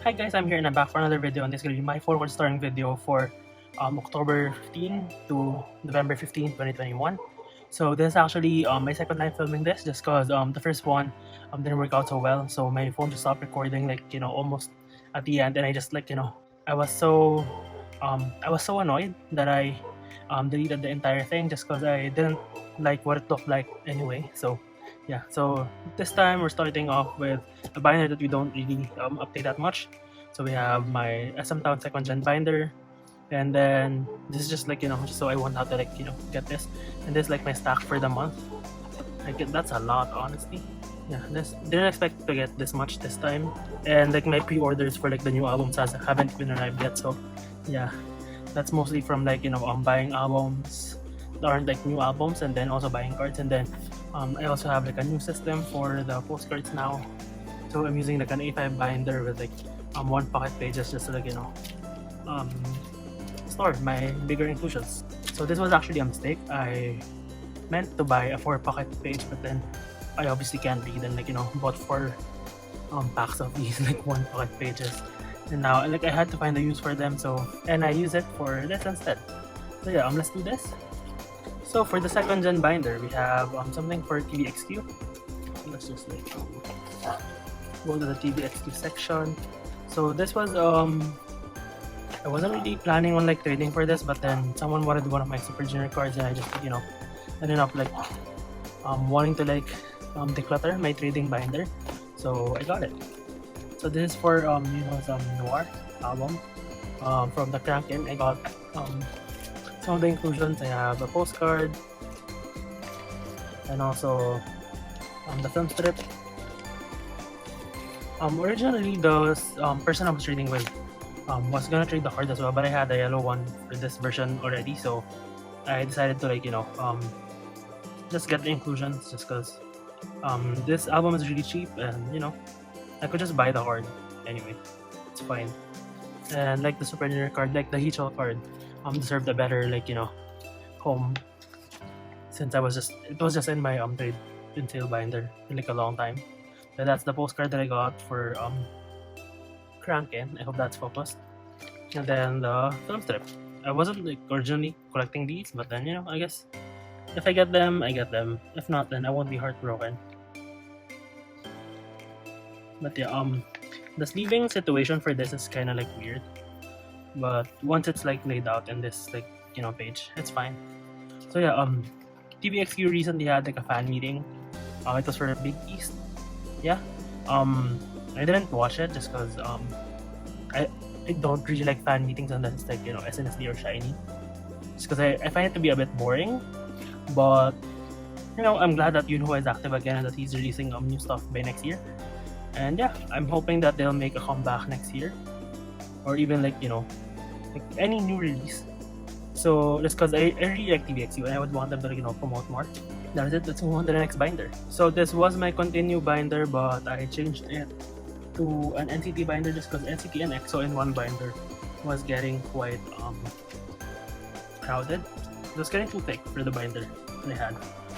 Hi guys, I'm here and I'm back for another video, and this is going to be my forward starring video for October 15 to November 15, 2021. So this is actually my second time filming this, just because the first one didn't work out so well, so my phone just stopped recording almost at the end, and I just I was so annoyed that I deleted the entire thing just because I didn't like what it looked like anyway. So yeah, so this time we're starting off with a binder that we don't really update that much. So we have my SM Town 2nd Gen binder, and then this is just just so I won't have to get this, and this is my stack for the month. That's a lot, honestly. Yeah, this didn't expect to get this much this time, and my pre-orders for the new albums haven't been arrived yet. So yeah, that's mostly from buying albums that aren't new albums, and then also buying cards, and then I also have a new system for the postcards now. So I'm using an A5 binder with one pocket pages just to store my bigger inclusions. So this was actually a mistake. I meant to buy a 4 pocket page, but then I obviously can't read, and bought 4 packs of these 1 pocket pages, and now I had to find a use for them, and I use it for this instead. So yeah, let's do this. So for the 2nd gen binder, we have something for TVXQ. Let's just go to the TVXQ section. So this was I wasn't really planning on trading for this, but then someone wanted one of my Super Junior cards, and I just ended up wanting to declutter my trading binder, so I got it. So this is for Noir album. From the Crankin, I got some of the inclusions. I have a postcard, and also the film strip. Originally the person I was trading with was gonna trade the card as well, but I had a yellow one for this version already, so I decided to just get the inclusions, just because this album is really cheap, and I could just buy the card anyway. It's fine. And the Super Junior card, the Hicho card, deserved a better home, since it was just in my trade and sale binder for a long time. So that's the postcard that I got for Crankin. I hope that's focused. And then the film strip. I wasn't originally collecting these, but then I guess if I get them, I get them. If not, then I won't be heartbroken. But yeah, the sleeving situation for this is kind of weird, but once it's laid out in this page, it's fine. So yeah, TVXQ recently had a fan meeting. It was for Big East. Yeah, I didn't watch it just because I don't really like fan meetings unless it's SNSD or SHINee, just because I find it to be a bit boring. But I'm glad that Jinhyuk is active again and that he's releasing new stuff by next year. And yeah, I'm hoping that they'll make a comeback next year, or even any new release. So just because I really like TVXQ and I would want them to promote more. That is it. Let's move on to the next binder. So this was my continue binder, but I changed it to an NCT binder just because NCT and EXO in one binder was getting quite crowded. It was getting too thick for the binder that I had.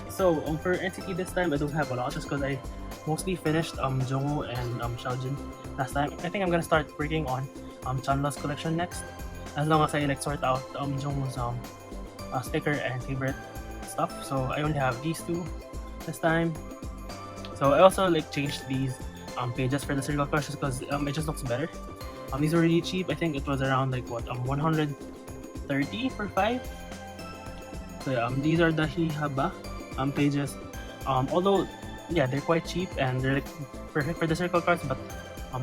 So for NCT this time, I don't have a lot just because I mostly finished Jungwoo and Xiaojin last time. I think I'm gonna start working on Chanla's collection next, as long as I sort out Jungwoo's sticker and favorite stuff. So I only have these 2 this time. So I also changed these pages for the circle cards just because it just looks better. These are really cheap. I think it was around 130 for 5. So yeah, these are the Hihaba pages. Although yeah, they're quite cheap and they're perfect for the circle cards, but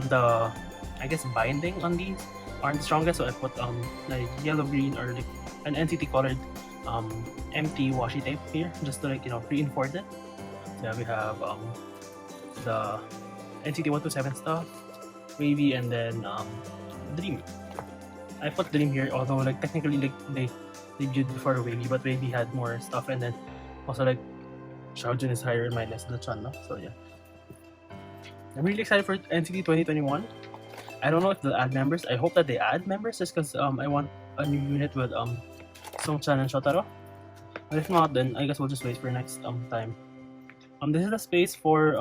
the binding on these aren't the strongest, so I put yellow green or an NCT colored empty washi tape here just to reinforce it. So yeah, we have the NCT 127 stuff, WayV, and then Dream. I put Dream here, although technically they debuted before WayV, but WayV had more stuff, and then also Xiaojin is higher in my list than Chanla. So yeah, I'm really excited for NCT 2021. I don't know if they'll add members. I hope that they add members just because I want a new unit with Songchan and Shotaro. But if not, then I guess we'll just wait for next time. This is the space for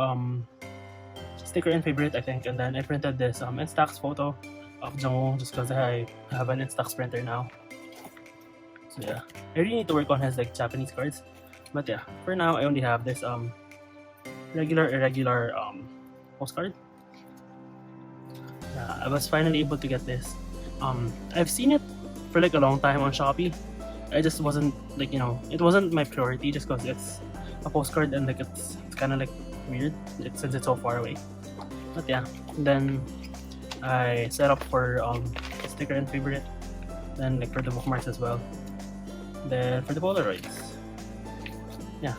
sticker and favorite, I think, and then I printed this Instax photo of Jungwoo just because I have an Instax printer now. So yeah, I really need to work on his like Japanese cards, but yeah, for now I only have this irregular postcard. Yeah, I was finally able to get this. I've seen it for like a long time on Shopee. I just wasn't like, you know, it wasn't my priority just because it's a postcard and like it's kind of like weird since it's so far away. But yeah, then I set up for sticker and favorite, then like for the bookmarks as well, then for the Polaroids. Yeah,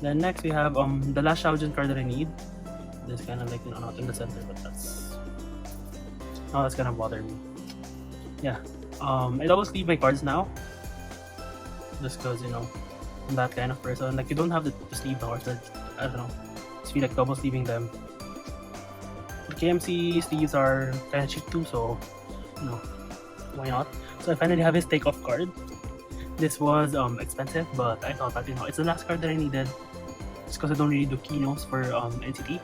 then next we have the last Shaojin card that I need. This kind of like, you know, not in the center, but that's gonna bother me. Yeah, I always leave my cards now just because, you know, I'm that kind of person. Like, you don't have to sleeve the cards. I don't know, just feel like double sleeving them. The KMC sleeves are kind of cheap too, so you know, why not? So I finally have his takeoff card. This was expensive, but I thought that, you know, it's the last card that I needed just because I don't really do keynotes for NCT,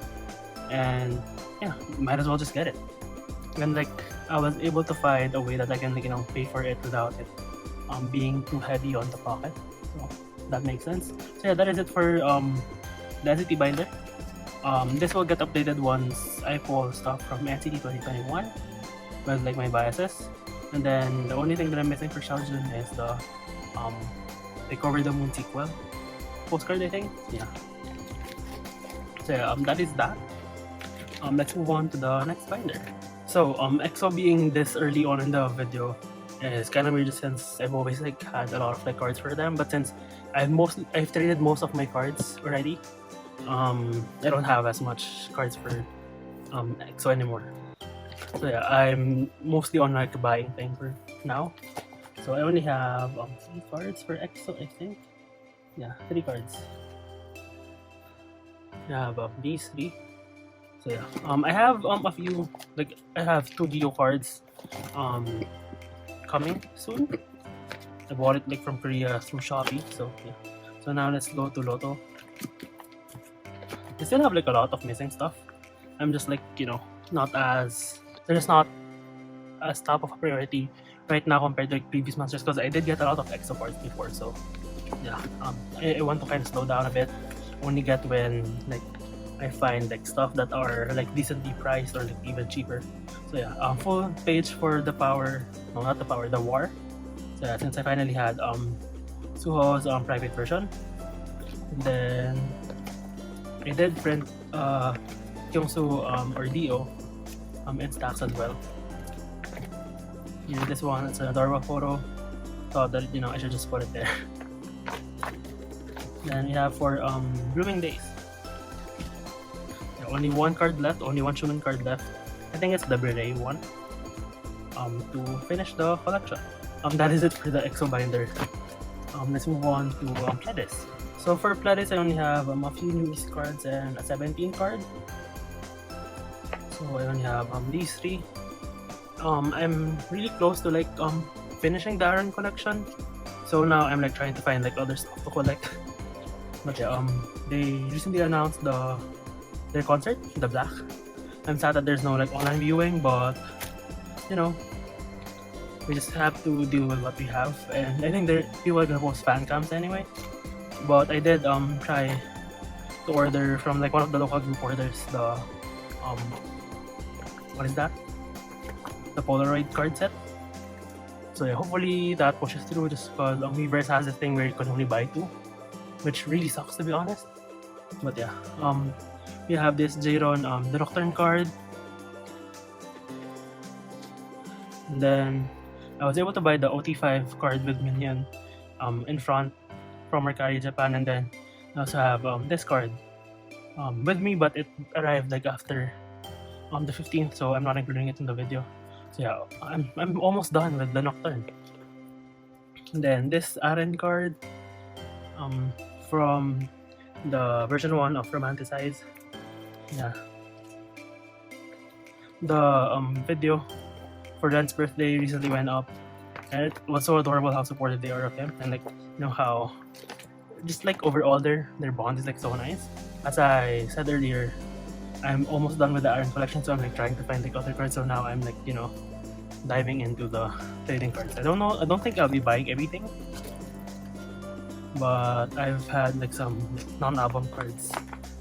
and yeah, might as well just get it. And like, I was able to find a way that I can, like, you know, pay for it without it being too heavy on the pocket. So that makes sense. So yeah, that is it for the NCT binder. This will get updated once I pull stuff from NCT 2021 with like my biases. And then the only thing that I'm missing for Shaojin is the Take Over the Moon sequel postcard, I think. Yeah. So yeah, that is that. Let's move on to the next binder. So EXO being this early on in the video is kind of weird since I've always like had a lot of like cards for them, but since I've traded most of my cards already, I don't have as much cards for EXO anymore. So yeah, I'm mostly on like a buying thing for now. So I only have 3 cards for EXO, I think. Yeah, 3 cards. I have these 3. So yeah, I have a few, like I have 2 Geo cards coming soon. I bought it like from Korea through Shopee. So yeah. So now let's go to Lotto. I still have like a lot of missing stuff. I'm just like, you know, they're just not as top of a priority right now compared to like previous months, just because I did get a lot of EXO cards before. So yeah, I want to kind of slow down a bit. Only get when like I find like stuff that are like decently priced or like even cheaper. So yeah, full page for the power, no, not the power, the war. So yeah, since I finally had Suho's private version, and then I did print Kyungsu or Dio in stacks as well. Yeah, this one, it's an adorable photo. Thought that, you know, I should just put it there. Then we have for Blooming Days. Yeah, only 1 card left, only 1 Shumen card left. I think it's the Beret one. To finish the collection. That is it for the EXO binder. Let's move on to Pledis. So for Pledis, I only have a few newest cards and a 17 card. So I only have these 3. I'm really close to like finishing the Iron collection. So now I'm like trying to find like other stuff to collect. But yeah, they recently announced their concert, The Black. I'm sad that there's no like online viewing, but you know, we just have to deal with what we have. And I think people are gonna post fan cams anyway. But I did try to order from like one of the local group orders the what is that? The Polaroid card set. So yeah, hopefully that pushes through, just because Weverse has this thing where you can only buy 2, which really sucks to be honest. But yeah, we have this Jairon the Nocturne card. And then I was able to buy the OT5 card with Minion in front from Mercari Japan, and then I also have this card with me, but it arrived like after the 15th, so I'm not including it in the video. So yeah, I'm almost done with the Nocturne. And then this Aren card from the version 1 of Romanticize. Yeah. The video for Ren's birthday recently went up, and it was so adorable how supportive they are of him, and like, you know, how just like overall their bond is like so nice. As I said earlier, I'm almost done with the Iron collection, so I'm like trying to find like other cards. So now I'm like, you know, diving into the trading cards. I don't know. I don't think I'll be buying everything, but I've had like some non-album cards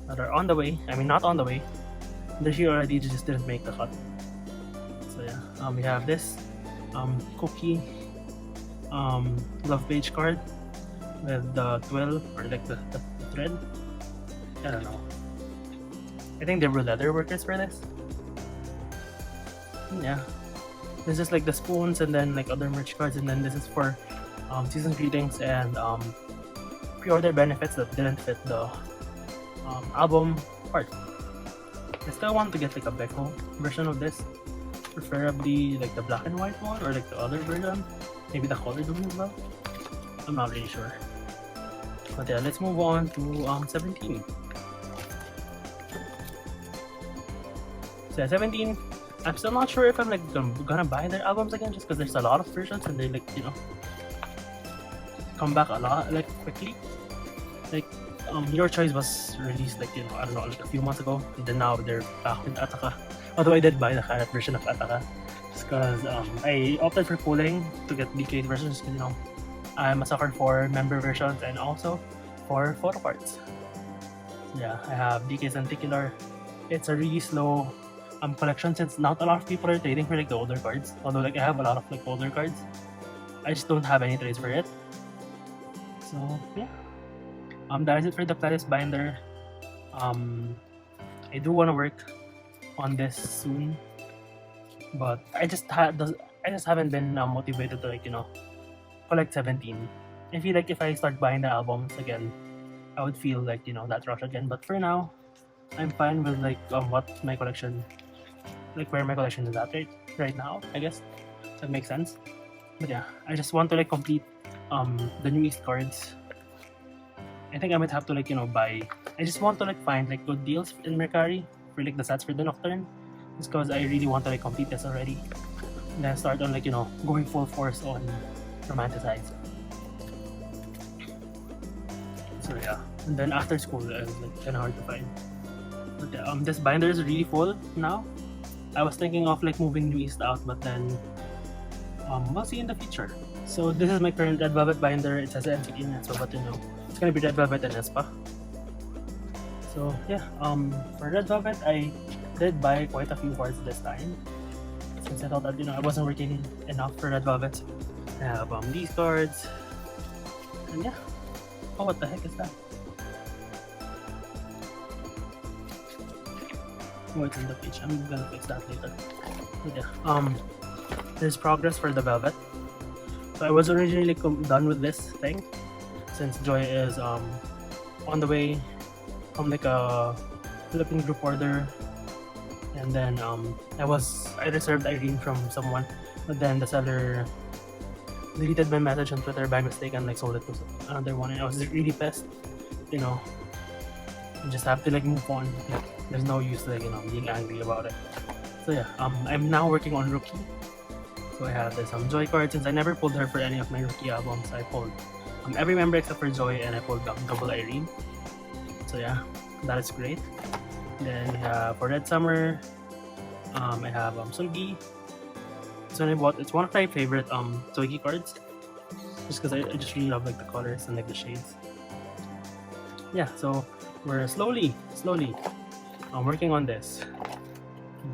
that are on the way. I mean, not on the way. They're here already. They just didn't make the cut. So yeah, we have this Cookie love page card with the twill or like the thread. I don't know. I think they were leather workers for this. Yeah. This is like the spoons and then like other merch cards, and then this is for season greetings and pre-order benefits that didn't fit the album part. I still want to get like a Beko version of this, preferably like the black and white one or like the other version, maybe the colored one as well. I'm not really sure. But yeah, let's move on to 17. So yeah, 17. I'm still not sure if I'm like gonna buy their albums again, just because there's a lot of versions and they like, you know, come back a lot like quickly. Like Your Choice was released like, you know, I don't know, like a few months ago, and then now they're back with Ataka. Although I did buy the carrot version of Ataka, just because I opted for pooling to get DK versions. You know, I'm a sucker for member versions and also for Photocards. Yeah, I have DK Centicular. It's a really slow collection since not a lot of people are trading for like the older cards. Although like I have a lot of like older cards, I just don't have any trades for it. So yeah, that is it for the playlist binder. I do want to work on this soon, but I just haven't been motivated to like, you know, collect 17. I feel like if I start buying the albums again, I would feel like, you know, that rush again. But for now, I'm fine with like what my collection, like where my collection is at right now. I guess that makes sense. But yeah, I just want to like complete the new East cards. I think I might have to like, you know, buy. I just want to like find like good deals in Mercari for like the sets for the Nocturne, just because I really want to like complete this already. And then start on like, you know, going full force on Romanticize. So yeah, and then after school it's like kind of hard to find. But yeah, this binder is really full now. I was thinking of like moving New East out, but then we'll see in the future. So this is my current Red Velvet binder. It says NCT and Espa, but you know, it's gonna be Red Velvet and Espa. So yeah, for Red Velvet, I did buy quite a few cards this time, since I thought that, you know, I wasn't working enough for Red Velvet. I have these cards, and yeah. Oh, what the heck is that? Oh, it's in the page. I'm gonna fix that later. But yeah, there's progress for the Velvet. So I was originally done with this thing, since Joy is on the way from like a Philippine group order, and then I reserved Irene from someone, but then the seller deleted my message on Twitter by mistake and like sold it to another one, and I was really pissed. You know, you just have to like move on. Like, there's no use like, you know, being angry about it. So yeah, I'm now working on Rookie. So I have this Joy card. Since I never pulled her for any of my Rookie albums, I pulled every member except for Joy, and I pulled double Irene. So yeah, that is great. Then we have for Red Summer, I have Sulgi. So I bought, it's one of my favorite Sulgi cards, just because I just really love like the colors and like the shades. Yeah, so we're slowly working on this.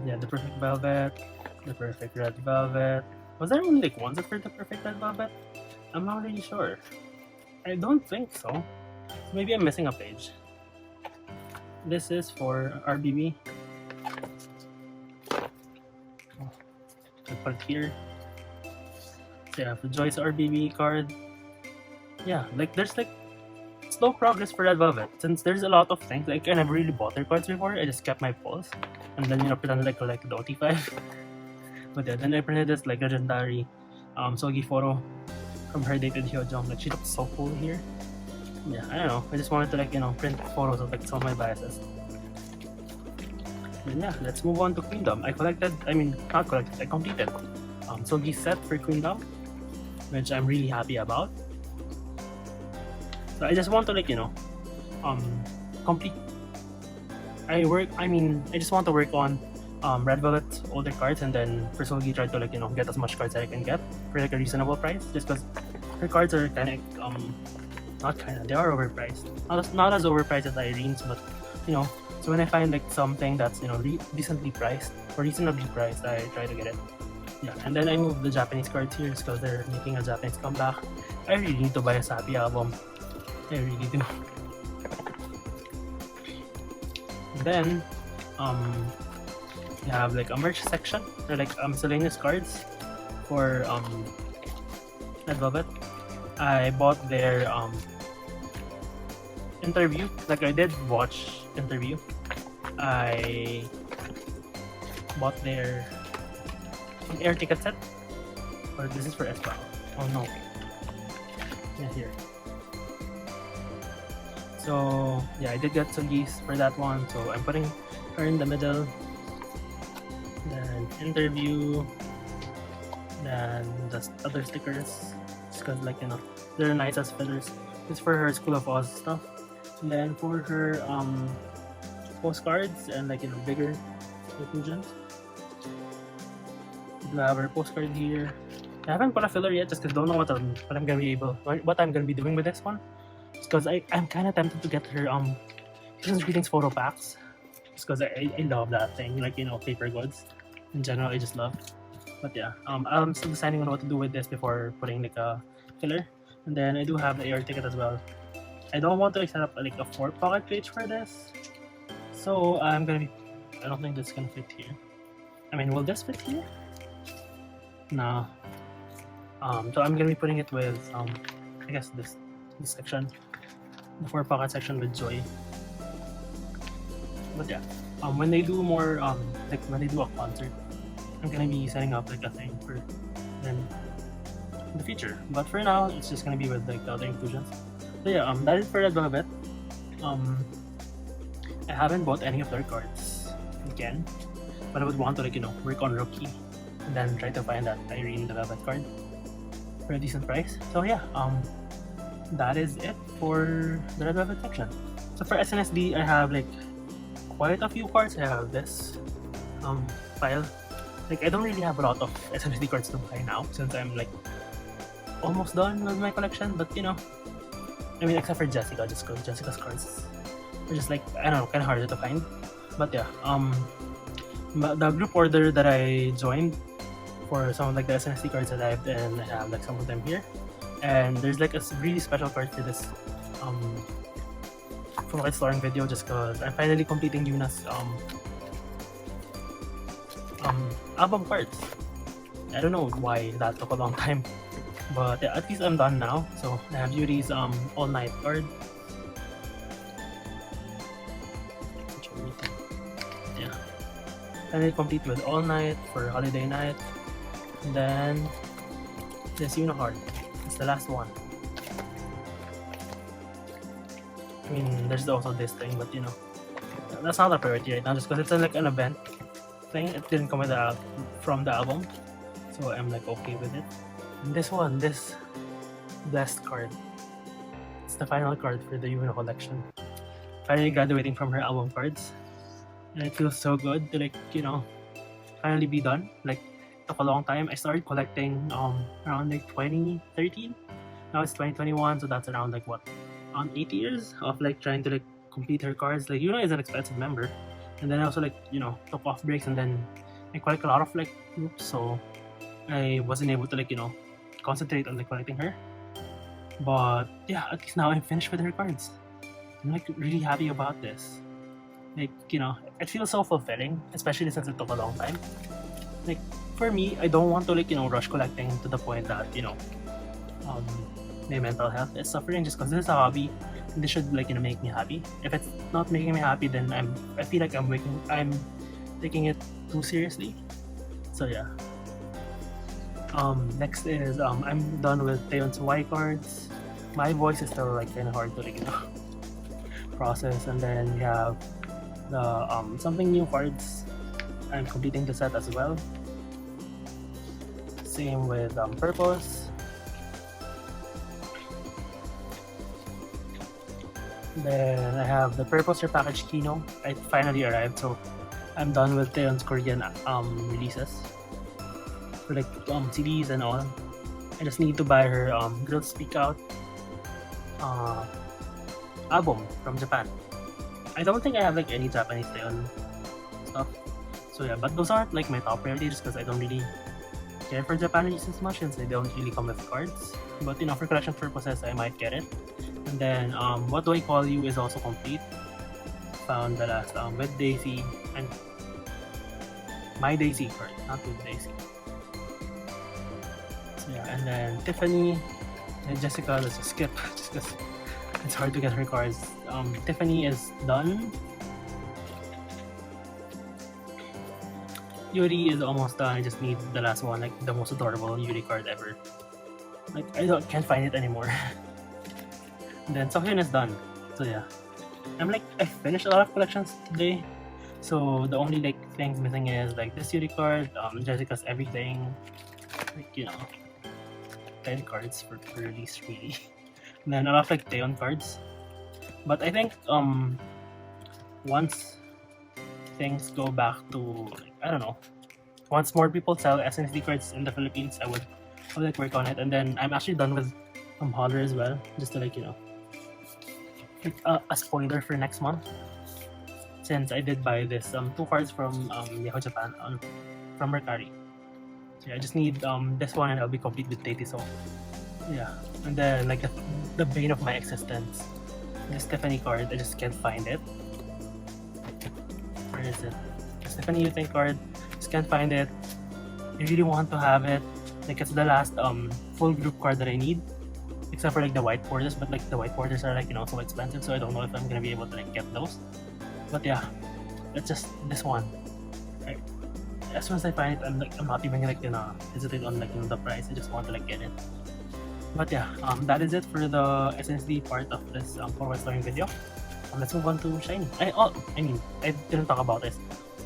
Yeah, the perfect velvet, the perfect red velvet. Was there only like one set for the perfect red velvet? I'm not really sure. I don't think so. Maybe I'm missing a page. This is for RBB. I put it here. So yeah, for Joy's RBB card. Yeah, like there's like slow progress for Red Velvet, since there's a lot of things. Like I never really bought their cards before. I just kept my pulls, and then, you know, pretended I collected the OT5. But yeah, then I printed this like legendary Sogi photo from her dated Hyojong. Like she looks so cool here. Yeah, I don't know. I just wanted to like, you know, print photos of like some of my biases. And yeah, let's move on to Queendom. I completed Sogi's set for Queendom, which I'm really happy about. So I just want to like, you know, complete. I just want to work on Red Velvet's older cards, and then personally try to like get as much cards that I can get for like a reasonable price. Just because her cards are kind of they are overpriced. Not as overpriced as Irene's, but so when I find like something that's decently priced or reasonably priced, I try to get it. Yeah, and then I moved the Japanese cards here because they're making a Japanese comeback. I really need to buy a Sappy album. I really do. And then you have like a merch section or like miscellaneous cards for Red Velvet. I bought their interview. Like I did watch interview. I bought their air ticket set. Or this is for SPA. Oh no. Yeah, here. So yeah, I did get some keys for that one. So I'm putting her in the middle. Then interview. Then the other stickers. Just cause like they're nice as fillers. It's for her School of Oz stuff. And then for her postcards and like bigger inclusions. We have our postcard here. I haven't put a filler yet just because I don't know what I'm gonna be doing with this one. Because I'm kind of tempted to get her Christmas greetings photo packs. Just because I love that thing, like paper goods in general. I just love. But yeah, I'm still deciding on what to do with this before putting like a filler. And then I do have the air ticket as well. I don't want to set up like a 4-pocket page for this, so I don't think this is gonna fit here. I mean, will this fit here? No. So I'm gonna be putting it with I guess this section, the 4-pocket section with Joy. But yeah, when they do more like when they do a concert, I'm gonna be setting up like a thing for them in the future. But for now, it's just gonna be with like the other inclusions. So yeah, that is for Red Velvet. I haven't bought any of their cards again, but I would want to like work on Rookie and then try to find that Irene the Velvet card for a decent price. So yeah, that is it for the Red Velvet section. So for SNSD, I have like quite a few cards. I have this file. Like I don't really have a lot of SNSD cards to buy now since I'm like almost done with my collection, but I mean, except for Jessica, just because Jessica's cards are just like, I don't know, kind of harder to find. But yeah, the group order that I joined for some of like the SNSD cards that I have, and I have like some of them here. And there's like a really special card for this Photocards storing video, just because I'm finally completing Yuna's album cards. I don't know why that took a long time. But yeah, at least I'm done now. So I have Yuri's all night card. Yeah. Finally complete with all night for holiday night. And then this Yuna card. It's the last one. I mean, there's also this thing, but that's not a priority right now, just because it's like an event thing. It didn't come with from the album, so I'm like okay with it. And this one, this blessed card, it's the final card for the Yuna collection. Finally graduating from her album cards, and it feels so good to like finally be done. Like it took a long time. I started collecting around like 2013. Now it's 2021, so that's around like what, 8 years of like trying to like complete her cards. Like Yuna is an expensive member, and then I also like took off breaks, and then I collect a lot of like groups, so I wasn't able to like concentrate on like collecting her. But yeah, at least now I'm finished with her cards. I'm like really happy about this. Like it feels so fulfilling, especially since it took a long time. Like for me, I don't want to like rush collecting to the point that my mental health is suffering, just because this is a hobby and this should like make me happy. If it's not making me happy, then I feel like I'm taking it too seriously. So yeah. Next is I'm done with Taeyeon's Y cards. My voice is still like kind of hard to like process, and then we have the something new cards. I'm completing the set as well. Same with Purpose. Then I have the purple package Kino. It finally arrived, so I'm done with Taeyeon's Korean releases for like CDs and all. I just need to buy her Girls Speak Out album from Japan. I don't think I have like any Japanese Taeyeon stuff. So yeah, but those aren't like my top priority just because I don't really care for Japan releases much since they don't really come with cards. But you know, for collection purposes, I might get it. And then What Do I Call You is also complete. Found the last with Daisy and My Daisy card, not with Daisy. So yeah, and then Tiffany and Jessica, let's just skip just because it's hard to get her cards. Tiffany is done. Yuri is almost done. I just need the last one, like the most adorable Yuri card ever. Like can't find it anymore. And then Sohyun is done. So yeah, I finished a lot of collections today. So the only like things missing is like this Yuri card, Jessica's everything, like you know, 10 cards for release really. And then a lot of like Taeyeon cards. But I think once things go back to like, I don't know, once more people sell SNSD cards in the Philippines, I would like work on it. And then I'm actually done with Holler as well, just to like you know, a spoiler for next month. Since I did buy this 2 cards from Yahoo Japan from Mercari. So yeah, I just need this one and I'll be complete with Tati. So yeah, and then like the bane of my existence, this Stephanie card, I just can't find it. Where is it? The Stephanie Yuteng card, just can't find it. I really want to have it. Like it's the last full group card that I need. Except for like the white borders, but like the white borders are like you know so expensive, so I don't know if I'm gonna be able to like get those. But yeah, it's just this one. Right. As soon as I find it, I'm not even like gonna hesitate on like you know, the price. I just want to like get it. But yeah, that is it for the SNSD part of this forward storing video. Let's move on to SHINee. I didn't talk about this.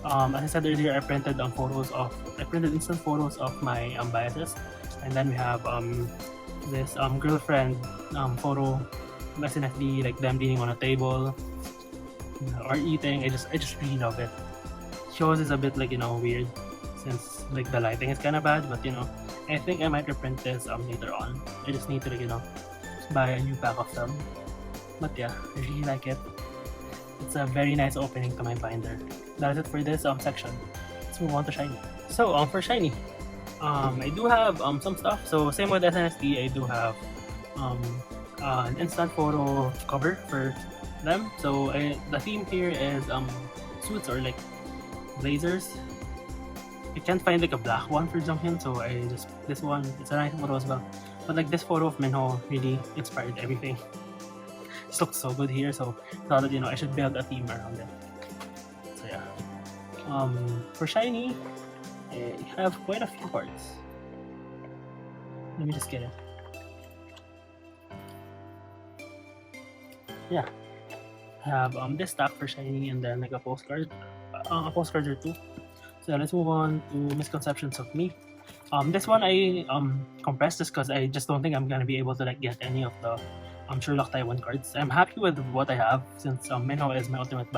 As I said earlier, I printed instant photos of my biases, and then we have this girlfriend photo of SNSD, like them leaning on a table or eating. I just really love it. Shows is a bit like you know weird since like the lighting is kind of bad, but you know I think I might reprint this later on. I just need to like you know buy a new pack of them. But yeah, I really like it. It's a very nice opening to my binder. That is it for this section. Let's move on to SHINee. So for SHINee, I do have some stuff. So same with SNSD, I do have an instant photo cover for them. So the theme here is suits or like blazers. I can't find like a black one for Jonghyun, so this one, it's a nice photo as well. But like this photo of Minho really inspired everything. It looks so good here, so I thought that you know I should build a theme around it. So yeah. For SHINee, I have quite a few cards. Let me just get it. Yeah. I have this stack for SHINee and then like a postcard or two. So let's move on to Misconceptions of Me. This one I compressed just because I just don't think I'm gonna be able to like get any of the Sherlock Taiwan cards. I'm happy with what I have since Minho is my ultimate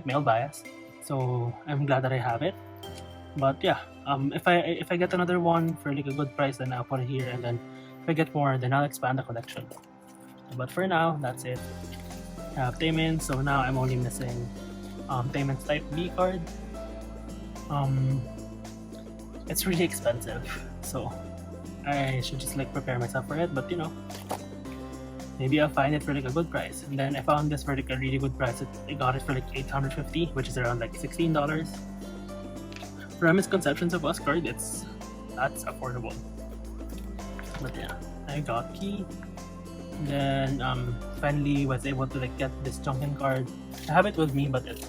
male bias. So I'm glad that I have it. But yeah, if I get another one for like a good price, then I'll put it here, and then if I get more, then I'll expand the collection. But for now, that's it. I have Taemin, so now I'm only missing Taemin's Type B card. It's really expensive, so I should just like prepare myself for it. But you know, maybe I'll find it for like a good price. And then I found this for like a really good price. I got it for like $850, which is around like $16. For a Misconceptions of Us card, that's affordable. But yeah, I got Key. Then finally was able to like get this Jonghyun card. I have it with me, but as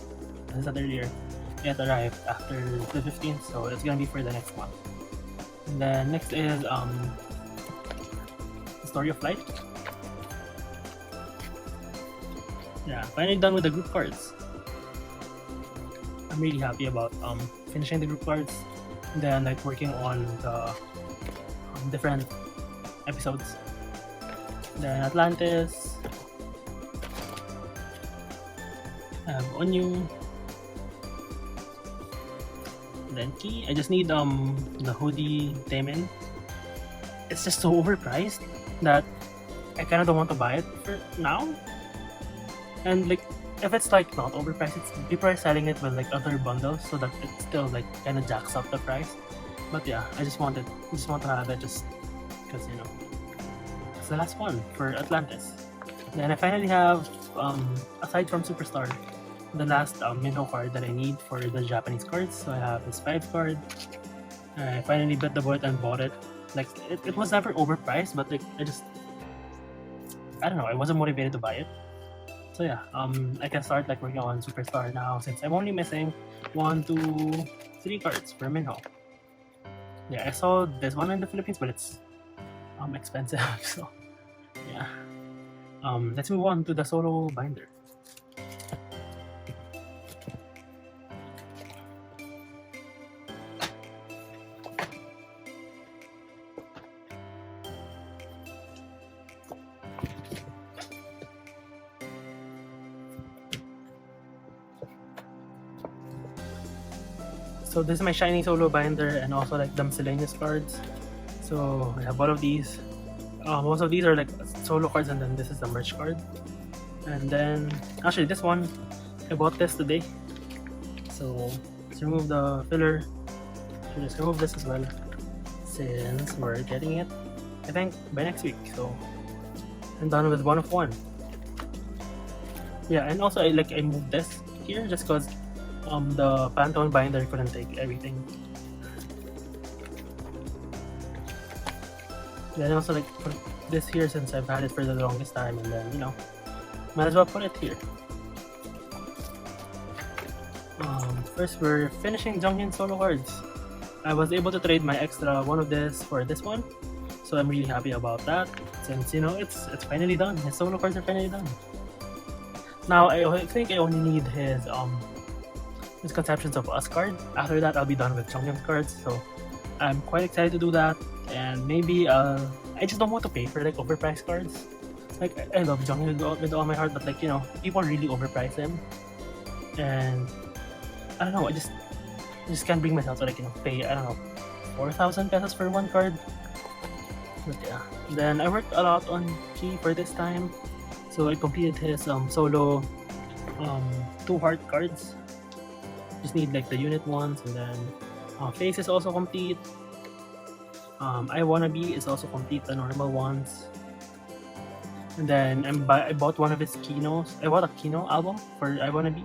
I said earlier, it arrived after the 15th, so it's gonna be for the next month. And then next is The Story of Life. Yeah, finally done with the group cards. I'm really happy about finishing the group cards, and then like working on the different episodes. Then Atlantis, I have Onyu, then Key. I just need the hoodie Taemin. It's just so overpriced that I kind of don't want to buy it for now. And like, if it's like not overpriced, people are selling it with like other bundles, so that it still like kind of jacks up the price. But yeah, I just want to have it just because, you know, it's the last one for Atlantis. Then I finally have, aside from Superstar, the last Minho card that I need for the Japanese cards. So I have this 5 card. I finally bit the bullet and bought it. Like, it was never overpriced, but like, I don't know, I wasn't motivated to buy it. So yeah, I can start like working on Superstar now since I'm only missing 1, 2, 3 cards for Minho. Yeah, I saw this one in the Philippines, but it's expensive. So yeah, let's move on to the solo binder. So this is my SHINee solo binder and also like the miscellaneous cards. So I have one of these. Most of these are like solo cards, and then this is the merch card. And then actually this one, I bought this today. So let's remove the filler. So just remove this as well, since we're getting it, I think, by next week. So I'm done with 1 of 1. Yeah, and also I moved this here just because the Pantone binder couldn't take everything. Then I also like put this here since I've had it for the longest time, and then, you know, might as well put it here. First we're finishing Jonghyun solo cards. I was able to trade my extra one of this for this one, so I'm really happy about that since, you know, it's finally done. His solo cards are finally done. Now I think I only need his Conceptions of Us card. After that, I'll be done with Jonghyun cards, so I'm quite excited to do that. And maybe I just don't want to pay for like overpriced cards. Like, I love Jonghyun with all my heart, but like, you know, people really overprice him, and I don't know, I just can't bring myself to like, you know, pay, I don't know, 4,000 pesos for one card. But yeah, then I worked a lot on Key for this time, so I completed his solo 2 heart cards. Just need like the unit ones, and then face is also complete. I Wanna Be is also complete, the normal ones. And then I bought one of his Kinos. I bought a Kino album for I Wanna Be.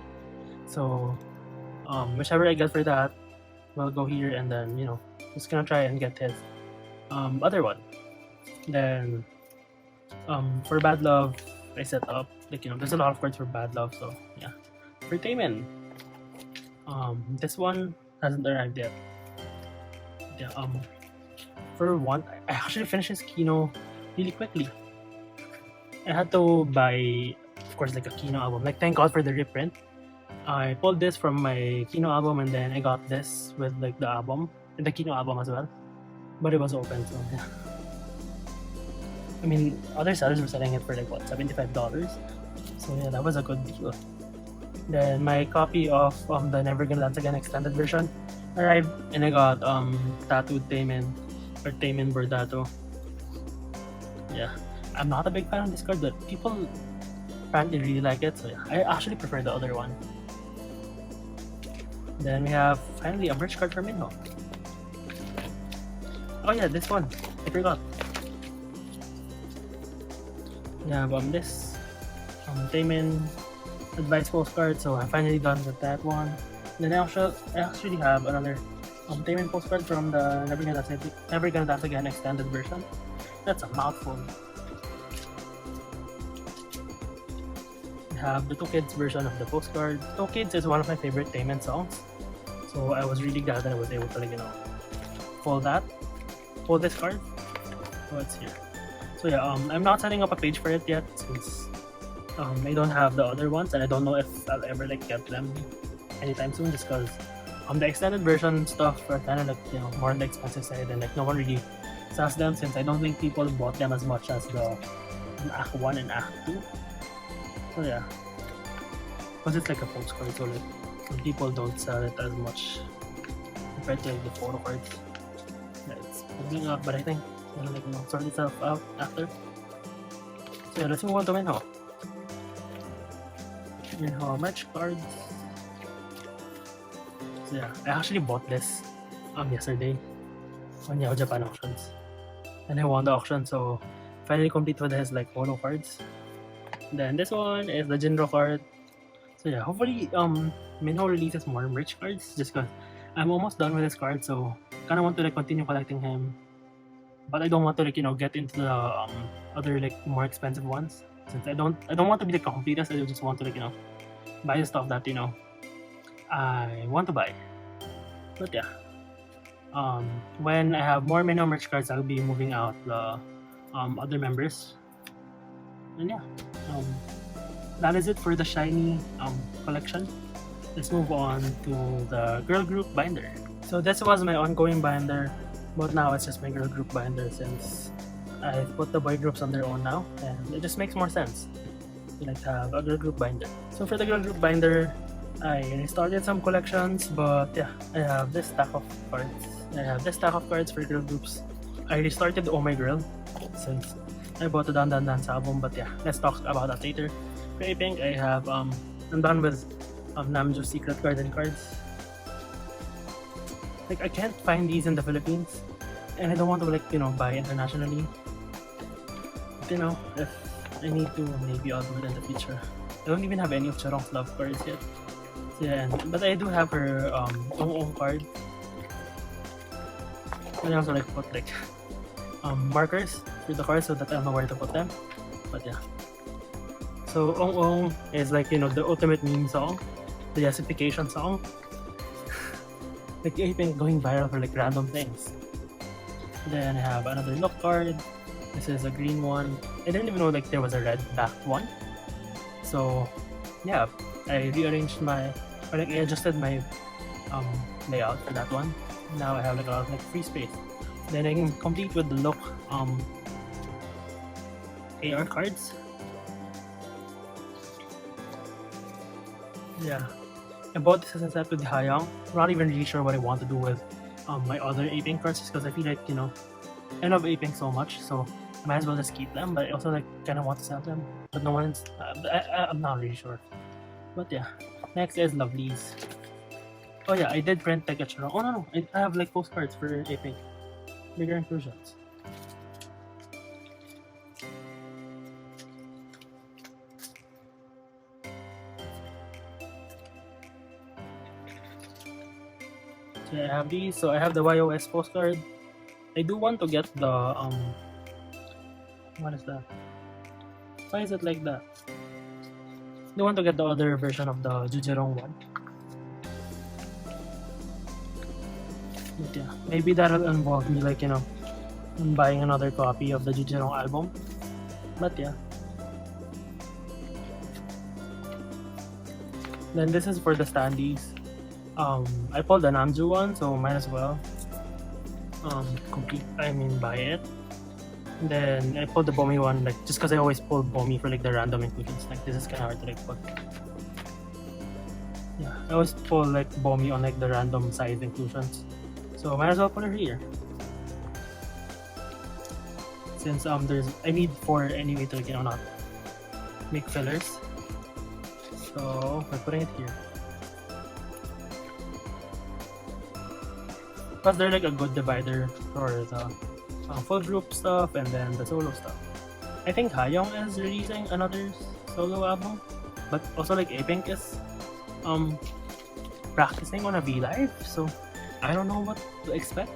So whichever I get for that will go here, and then, you know, just gonna try and get his other one. Then for Bad Love, I set up like, you know, there's a lot of cards for Bad Love, so yeah. For Taemin, this one hasn't arrived yet. Yeah, for one, I actually finished his Kino really quickly. I had to buy, of course, like a Kino album. Like, thank God for the reprint. I pulled this from my Kino album, and then I got this with like the album, the Kino album as well. But it was open, so yeah. I mean, other sellers were selling it for like what, $75. So yeah, that was a good deal. Then my copy of the Never Gonna Dance Again extended version arrived, and I got tattooed Taemin, or Taemin Bordato. Yeah, I'm not a big fan of this card, but people apparently really like it, so yeah, I actually prefer the other one. Then we have finally a merch card for Minho. Oh yeah, this one, I forgot. We have this Taemin advice postcard, so I'm finally done with that one. Then I actually have another Taemin postcard from the Never Gonna Dance Again extended version. That's a mouthful. We have the 2Kids version of the postcard. 2Kids is one of my favorite Taemin songs, so I was really glad that I was able to, like, you know, pull this card. So it's here. So yeah, I'm not setting up a page for it yet since I don't have the other ones, and I don't know if I'll ever like get them anytime soon, just because the extended version stuff are kind of like, you know, more on the expensive side, and like no one really sells them since I don't think people bought them as much as the Act 1 and Act 2. So yeah. because it's like a postcard, so like some people don't sell it as much compared to like the photo cards. Yeah, it's moving up, but I think it'll like sort itself out after. So yeah, let's move on to Minho. Minho merch cards. So yeah, I actually bought this yesterday on Yahoo Japan auctions, and I won the auction, so finally complete with his like photo cards. Then this one is the Jinro card. So yeah, hopefully Minho releases more merch cards, just cause I'm almost done with his card, so kinda want to like continue collecting him, but I don't want to like get into the other like more expensive ones, since I don't want to be the completest. I just want to like buy the stuff that I want to buy. But yeah, when I have more Minho merch cards, I'll be moving out the other members. And yeah, that is it for the SHINee collection. Let's move on to the girl group binder. So this was my ongoing binder, but now it's just my girl group binder since I put the boy groups on their own now, and it just makes more sense to like have a girl group binder. So for the girl group binder, I restarted some collections, but yeah, I have this stack of cards. For girl groups. I restarted Oh My Girl since I bought the Dan Dan Dance album, but yeah, let's talk about that later. For Apink, I have I'm done with Namjoon's Secret Garden cards. Like I can't find these in the Philippines, and I don't want to like buy internationally. But if I need to, maybe I'll do it in the future. I don't even have any of Charong's love cards yet. So yeah, but I do have her own card. And I also like put like markers for the cards so that I know where to put them. But yeah. So Ong Ong is like the ultimate meme song, the yesification song. Like Apink going viral for like random things. Then I have another look card. This is a green one. I didn't even know like there was a red backed one. So yeah, I rearranged I adjusted my layout for that one. Now I have like a lot of like free space. Then I can complete with the look AR cards. Yeah, I bought this as a set with the Hayang. I'm not even really sure what I want to do with my other Apink cards, just because I feel like I love Apink so much, so I might as well just keep them. But I also like kind of want to sell them, but no one's. I'm not really sure. But yeah, next is Lovelyz. Oh yeah, I did print like a Charong. Oh no, I have like postcards for Apink, bigger inclusions. So I have these. So I have the YOS postcard. I do want to get the what is that? Why is it like that? I want to get the other version of the Jujirong one. But yeah, maybe that'll involve me like buying another copy of the Jujirong album. But yeah. Then this is for the standees. I pulled the Namjoon one, so might as well buy it. Then I pulled the Bomi one, like just because I always pull Bomi for like the random inclusions. Like this is kind of hard to like put. Yeah, I always pull like Bomi on like the random size inclusions, so might as well put her here. Since I need 4 anyway to like not make fillers, so we're putting it here. Plus they're like a good divider for the full group stuff and then the solo stuff. I think Hayoung is releasing another solo album, but also like Apink is practicing on a V Live, so I don't know what to expect.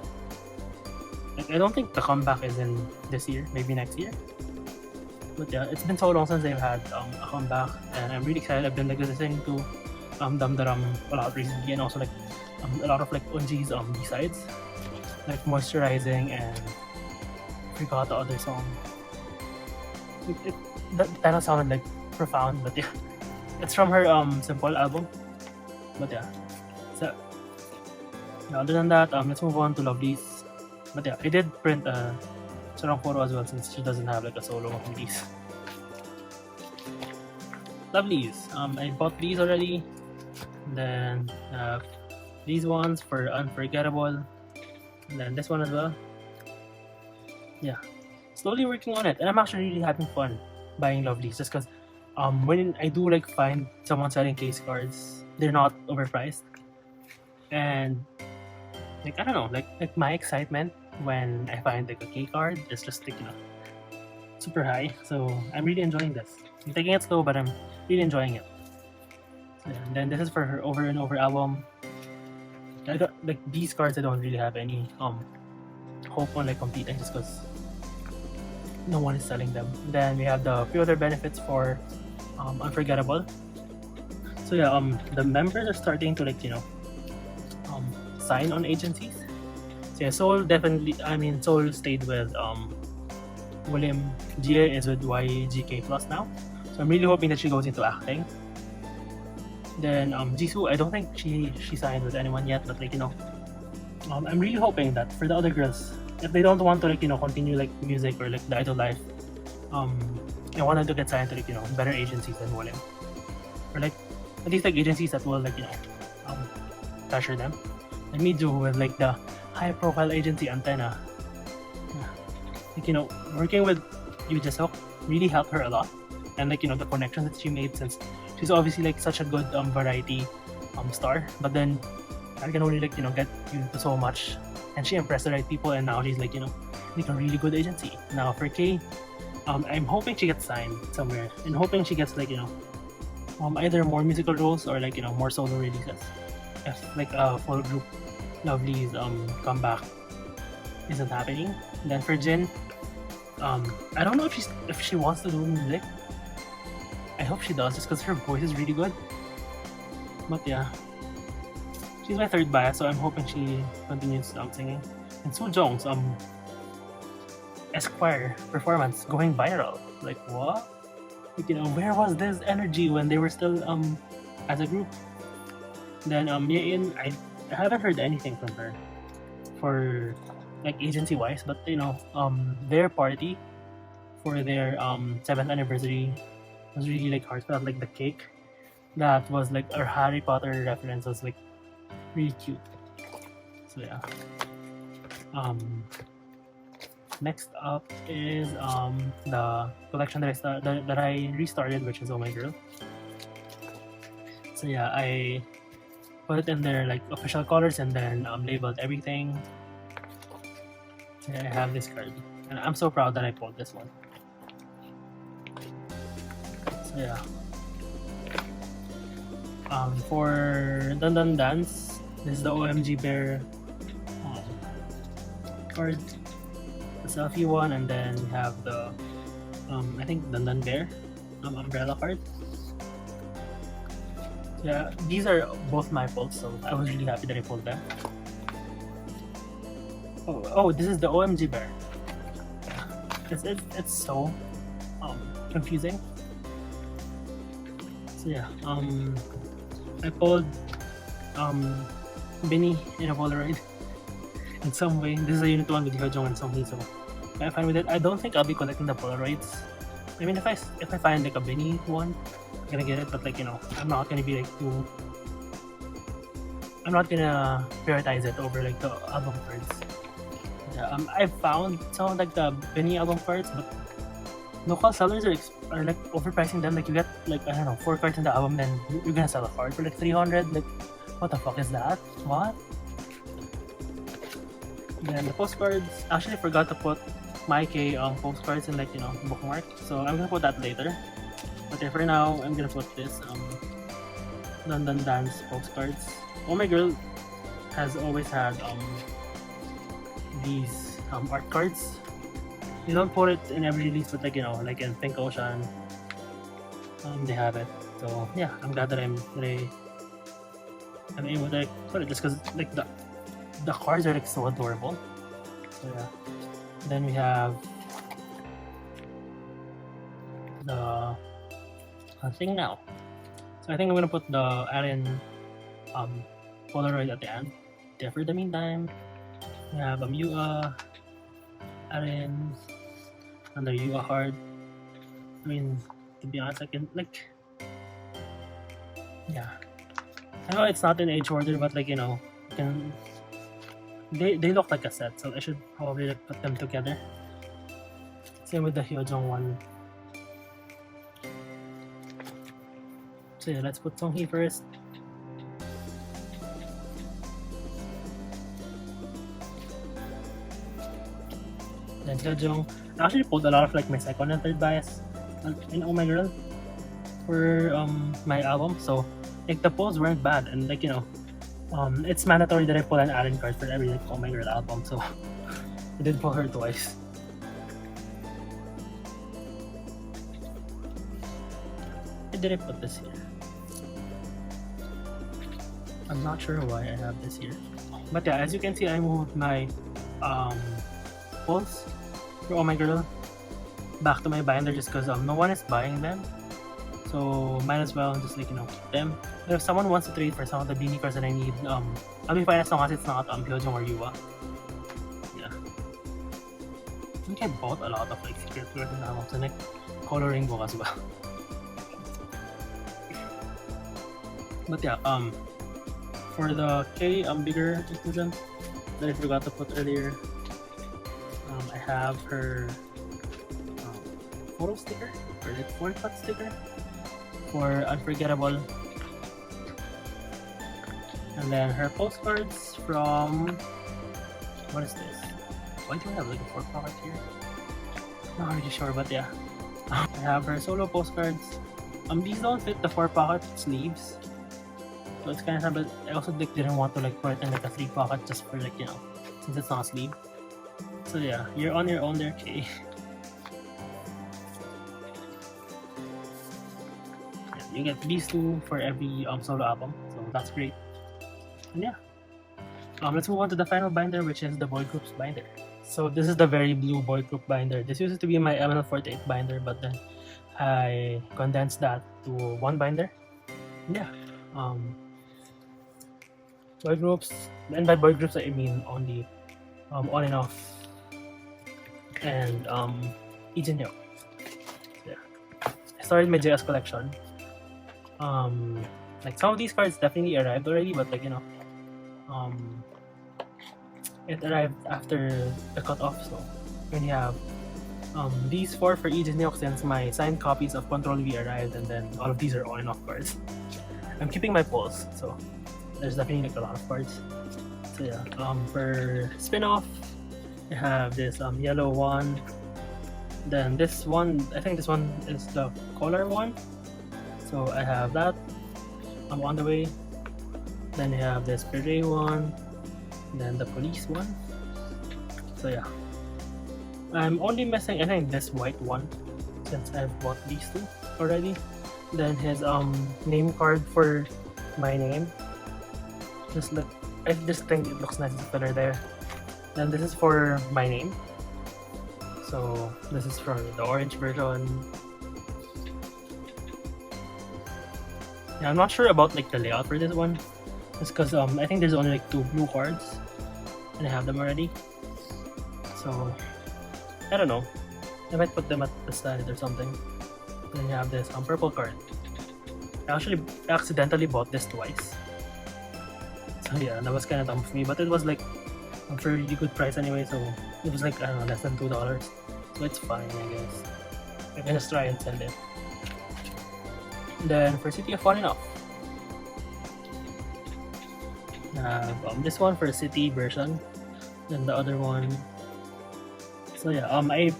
Like I don't think the comeback is in this year, maybe next year. But yeah, it's been so long since they've had a comeback, and I'm really excited. I've been like listening to Damdaram a lot recently, and also like a lot of like Unji's B-sides, like Moisturizing and I forgot the other song. That kind of sounded like profound, but yeah, it's from her Simple album. But yeah, so yeah, other than that, let's move on to Lovelyz. But yeah, I did print a Charong photo as well since she doesn't have like a solo release. Lovelyz. I bought these already. And then these ones for Unforgettable. And then this one as well. Yeah, slowly working on it, and I'm actually really having fun buying Lovelyz just because when I do like find someone selling case cards, they're not overpriced, and like I don't know, like my excitement when I find like a key card is just like super high. So I'm really enjoying this. I'm taking it slow, but I'm really enjoying it. And then this is for her Over and Over album. I don't like these cards. I don't really have any hope on like competing just because no one is selling them. Then we have the few other benefits for Unforgettable. So yeah, the members are starting to like sign on agencies. So yeah, Soul definitely. I mean, Soul stayed with William. Gia is with YGK Plus now. So I'm really hoping that she goes into acting. Then Jisoo, I don't think she signed with anyone yet, but like I'm really hoping that for the other girls, if they don't want to like continue like music or like the idol life, I want them to get signed to like better agencies than William, or like at least like agencies that will like pressure them. Like me do with like the high profile agency Antenna. Like working with Yoo Jae-suk really helped her a lot, and like the connections that she made, since she's obviously like such a good variety star, but then I can only like get you to so much, and she impressed the right people, and now she's like like a really good agency. Now for K, I'm hoping she gets signed somewhere, and hoping she gets like either more musical roles or like more solo releases. If like a full group Lovelyz comeback isn't happening. Then for Jin, I don't know if she wants to do music. I hope she does, just because her voice is really good. But yeah, she's my third bias, so I'm hoping she continues singing. And Soo-jong's Esquire performance going viral. Like what? Like, where was this energy when they were still as a group? Then Yein, I haven't heard anything from her for like agency wise, but their party for their 7th anniversary was really like heartfelt. Like the cake that was like our Harry Potter reference was like really cute. So yeah. Next up is the collection that I restarted, which is Oh My Girl. So yeah, I put it in their like official colors and then labeled everything. So yeah, I have this card, and I'm so proud that I pulled this one. So yeah. For Dun Dun Dance, this is the OMG Bear card, the selfie one, and then we have the I think Dun Dun Bear umbrella card. Yeah, these are both my pulls, so I was really happy that I pulled them. Oh, this is the OMG Bear. It's so confusing. So yeah, I pulled Binny in a Polaroid in some way. This is a unit 1 with Hyojong and Songhee, so I'm fine with it. I don't think I'll be collecting the Polaroids. I mean, if I find like a Binny one, I'm gonna get it, but like I'm not gonna be like I'm not gonna prioritize it over like the album cards. Yeah, I've found some of like the Binny album cards, but local sellers are like overpricing them. Like you get like I don't know 4 cards in the album, then you're gonna sell a card for like 300. Like what the fuck is that? What? Then the postcards. Actually, I forgot to put my K postcards in like bookmark, so I'm gonna put that later. But yeah, for now, I'm gonna put this Dun Dun Dance postcards. Oh My Girl has always had these art cards. You don't put it in every release, but like like in Pink Ocean, they have it. So yeah, I'm glad that I'm able to put it just because like the cards are like so adorable. So yeah. Then we have the thing now. So I think I'm gonna put the Alien Polaroid at the end. Yeah, for the meantime, we have Yua, Alien, another Yua card. I mean, to be honest, I can like Yeah, I know it's not in age order, but like, you know, you can, they look like a set, so I should probably like put them together. Same with the Hyojong one. So yeah, let's put Songhee first. Then Hyojong. I actually pulled a lot of like my second and third bias in Oh My Girl for my album, so like the pulls weren't bad, and like, you know, it's mandatory that I pull an Allen card for every like Oh My Girl album, so I did pull her twice. Why did I put this here? I'm not sure why I have this here, but yeah, as you can see, I moved my pulls for Oh My Girl back to my binder just because no one is buying them, so might as well just like, you know, keep them. But if someone wants to trade for some of the beanie cards that I need, I'll be fine as long as it's not Hyojong or Yua. Yeah, I think I bought a lot of like secret cards and albums and like coloring book as well. But yeah, for the K bigger inclusion that I forgot to put earlier, I have her photo sticker, or like 4-cut sticker for Unforgettable, and then her postcards from, what is this? Why do I have like a 4-pocket here? Not really sure, but yeah. I have her solo postcards. These don't fit the 4-pocket sleeves, so it's kind of sad, but I also like didn't want to like put it in like a 3-pocket just for like, you know, since it's not a sleeve. So yeah, you're on your own there, Kay. Yeah, you get these two for every solo album, so that's great. And yeah, let's move on to the final binder, which is the boy groups binder. So this is the very blue boy group binder. This used to be my ML48 binder, but then I condensed that to one binder. And yeah, boy groups, and by boy groups I mean only On and Off and Jinhyuk. Yeah, I started my JS collection. Like some of these cards definitely arrived already, but like, you know, it arrived after the cutoff. So when you have these 4 for Jinhyuk, since my signed copies of Control V arrived, and then all of these are On and Off cards. I'm keeping my pulls, so there's definitely like a lot of cards. So yeah, for spin-off, I have this yellow one. Then this one, I think this one is the color one. So I have that. I'm on the way. Then I have this gray one. Then the police one. So yeah, I'm only missing, I think, this white one, since I've bought these two already. Then his name card for my name. Just look, I just think it looks nice, the color there. Then this is for my name. So this is for the orange version. Yeah, I'm not sure about like the layout for this one, just because I think there's only like 2 blue cards, and I have them already. So I don't know. I might put them at the side or something. Then you have this purple card. I actually accidentally bought this twice. So yeah, that was kind of dumb for me, but it was like a very good price anyway, so it was like, I don't know, less than $2. So it's fine, I guess. I can just try and sell it. Then for City of On and Off, this one for City version, then the other one. So yeah, I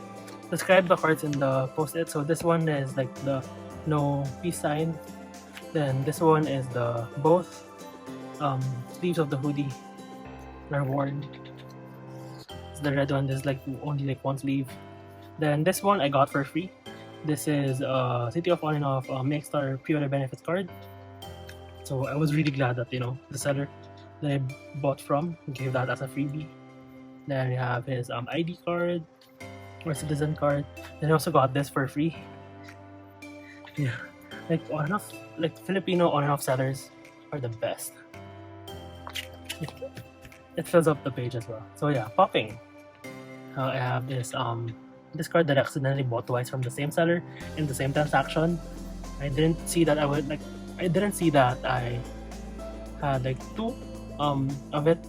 described the cards in the post-it. So this one is like the no peace sign. Then this one is the both sleeves of the hoodie are worn. So the red one, there's like only like one sleeve. Then this one I got for free. This is City of On and Off Make-Star pre-order benefits card. So I was really glad that, you know, the seller that I bought from gave that as a freebie. Then we have his ID card or citizen card. Then I also got this for free. Yeah, like On and Off, like Filipino On and Off sellers are the best. It fills up the page as well. So yeah, popping. I have this this card that I accidentally bought twice from the same seller in the same transaction. I didn't see that I would like I didn't see that I had like 2 of it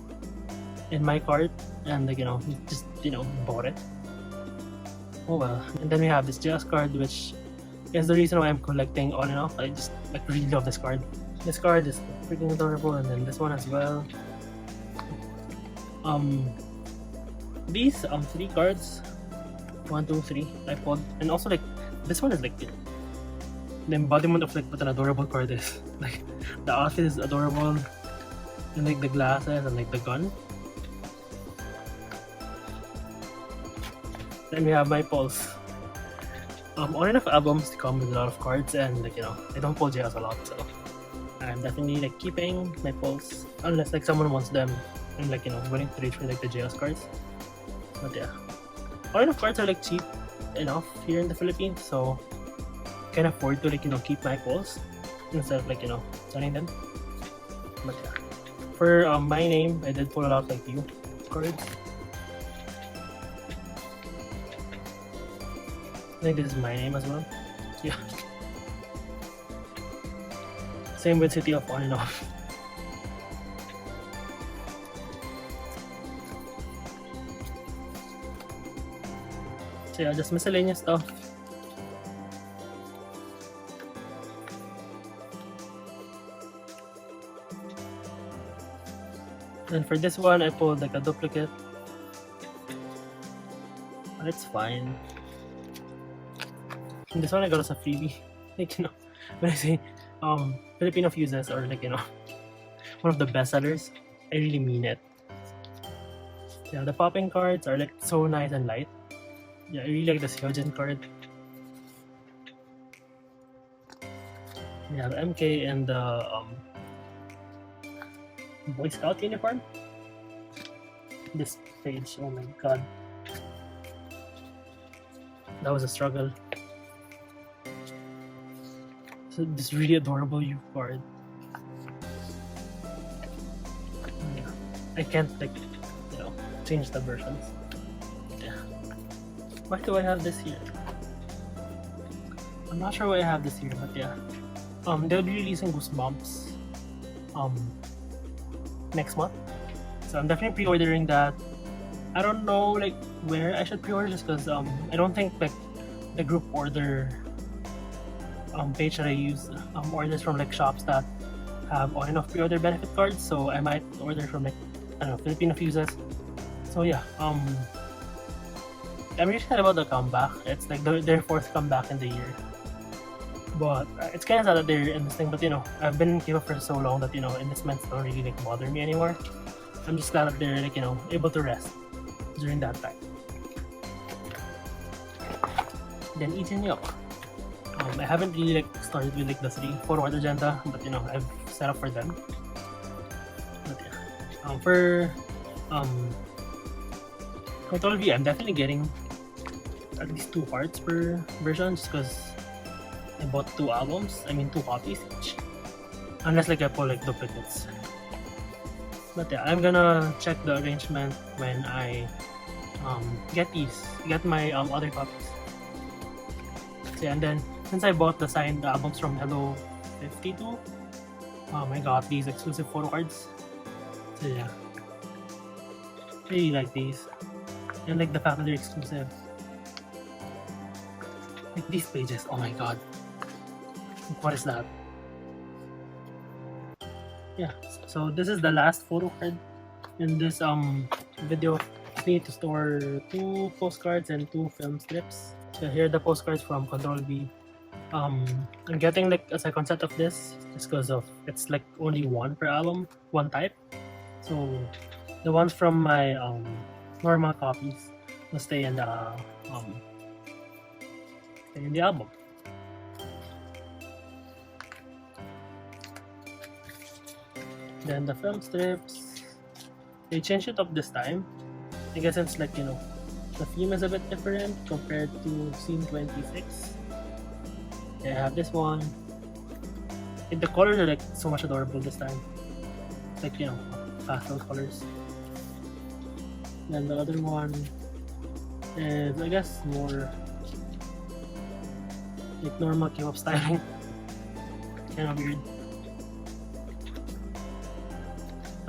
in my cart, and like just bought it. Oh well. And then we have this JS card, which is the reason why I'm collecting on and off. I just like really love this card. This card is freaking adorable, and then this one as well. These 3 cards, 1, 2, 3, I pulled, and also like this one is like the embodiment of like what an adorable card is. Like the outfit is adorable, and like the glasses and like the gun. Then we have my pulls. On-and-off albums come with a lot of cards, and like I don't pull JS a lot, so I'm definitely like keeping my pulls unless like someone wants them and like willing to trade for like the JS cards. But yeah, on-and-off cards are like cheap enough here in the Philippines, so I can afford to like keep my pulls instead of like selling them. But yeah, for my name, I did pull a lot of like new cards. I think this is my name as well. Yeah. Same with City of On and Off. So yeah, just miscellaneous stuff. And for this one, I pulled like a duplicate. But it's fine. And this one I got as a freebie. Like when I say Filipino fuses or like one of the best sellers, I really mean it. Yeah, the popping cards are like so nice and light. Yeah, I really like the Hyojin card. Yeah, the MK and the Boy Scout uniform. This page, oh my god, that was a struggle. So this really adorable U card. Yeah, I can't like change the versions. Yeah. Why do I have this here? I'm not sure why I have this here, but yeah. They'll be releasing Goosebumps next month. So I'm definitely pre-ordering that. I don't know like where I should pre-order just because I don't think like the group order page that I use orders from like shops that have on and off pre-order benefit cards, so I might order from like I don't know, Filipino fuses. So yeah, I'm really excited about the comeback. It's like their 4th comeback in the year, but it's kind of sad that they're in this thing. But I've been in K-pop for so long that enlistments don't really like bother me anymore. I'm just glad that they're like able to rest during that time. Then Jinhyuk. I haven't really like started with like the 3 forward agenda, but I've set up for them. But yeah, for Control V, I'm definitely getting at least 2 parts per version just because I bought 2 albums. I mean 2 copies each, unless like I pull like duplicates. But yeah, I'm gonna check the arrangement when I get my other copies. So yeah, and then since I bought the signed albums from Hello 52, I got these exclusive Photocards. So yeah, really like these, and like the fact that they're exclusive. Like these pages, oh my god, what is that? Yeah, so this is the last photo card in this video. I need to store 2 postcards and 2 film strips. So here are the postcards from Control B. I'm getting like a second set of this just because of it's like only 1 per album, 1 type. So the ones from my normal copies will stay in the album. Then the film strips, they changed it up this time. I guess it's like the theme is a bit different compared to scene 26. I have this one. And the colors are like so much adorable this time. Like pastel colors. Then the other one is I guess more like normal K-pop styling. Kind of weird.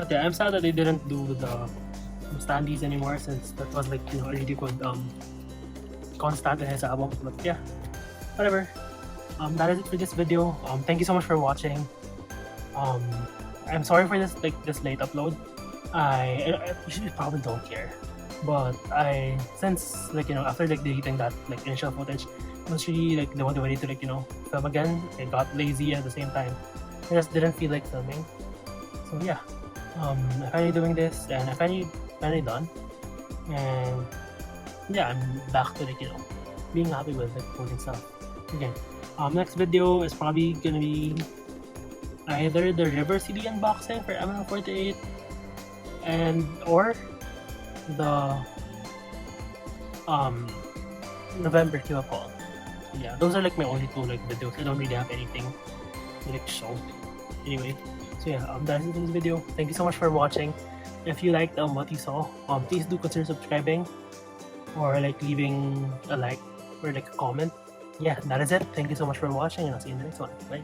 But yeah, I'm sad that they didn't do the standees anymore, since that was like, you know, a really good constant in his album. But yeah, whatever. That is it for this video. Thank you so much for watching. I'm sorry for this late upload. I usually probably don't care, but since like, you know, after like deleting that like initial footage, I was really like the one ready to like, you know, film again. I got lazy at the same time. I just didn't feel like filming. So yeah, I'm finally doing this, and I'm finally done. And yeah, I'm back to like, you know, being happy with like posting stuff again. Next video is probably gonna be either the River CD unboxing for ML48 or the November Q Paul. Yeah, those are like my only two like videos. I don't really have anything to like show. Anyway, so yeah, that's it for this video. Thank you so much for watching. If you liked what you saw, please do consider subscribing or like leaving a like or like a comment. Yeah, that is it. Thank you so much for watching, and I'll see you in the next one. Bye.